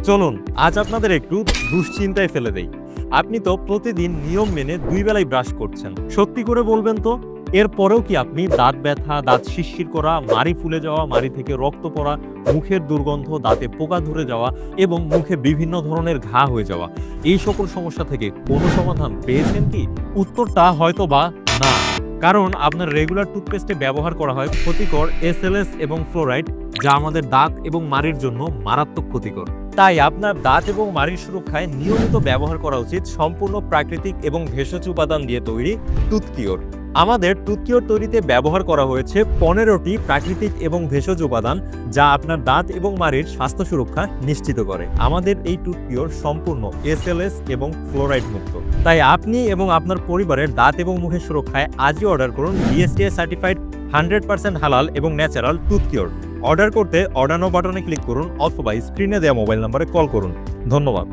চলুন আজ আপনাদের একটু দুশ্চিন্তায় ফেলে দেই। আপনি তো প্রতিদিন নিয়ম মেনে 2 বেলায় ব্রাশ করছেন। সত্যি করে বলবেন তো, এরপরেও কি আপনি দাঁত ব্যথা, দাঁত শিরশির করা, মাড়ি ফুলে যাওয়া, মাড়ি থেকে রক্ত পড়া, মুখের দুর্গন্ধ, দাঁতে পোকা ধরে যাওয়া এবং মুখে বিভিন্ন ধরনের ঘা হয়ে যাওয়া, এই সকল সমস্যা থেকে কোনো সমাধান পেয়েছেন কি? উত্তরটা হয়তো বা না। কারণ আপনার রেগুলার টুথপেস্টে ব্যবহার করা হয় ক্ষতিকর এসএলএস এবং ফ্লোরাইড, যা আমাদের দাঁত এবং মাড়ির জন্য মারাত্মক ক্ষতিকর। তাই আপনার দাঁত এবং মাড়ির সুরক্ষায় নিয়মিত ব্যবহার করা উচিত সম্পূর্ণ প্রাকৃতিক এবং ভেষজ উপাদান দিয়ে তৈরি টুথকিওর। আমাদের টুথকিওর তৈরিতে ব্যবহার করা হয়েছে 15টি প্রাকৃতিক এবং ভেষজ উপাদান, যা আপনার দাঁত এবং মাড়ির স্বাস্থ্য সুরক্ষা নিশ্চিত করে। আমাদের এই টুথকিওর সম্পূর্ণ এসএলএস এবং ফ্লোরাইড মুক্ত। তাই আপনি এবং আপনার পরিবারের দাঁত এবং মুখের সুরক্ষায় আজই অর্ডার করুন বিএসটিআই সার্টিফাইড 100% হালাল এবং ন্যাচারাল টুথকিওর। অর্ডার করতে অর্ডার নাও বাটনে ক্লিক করুন অথবা স্ক্রিনে দেওয়া মোবাইল নম্বরে কল করুন। ধন্যবাদ।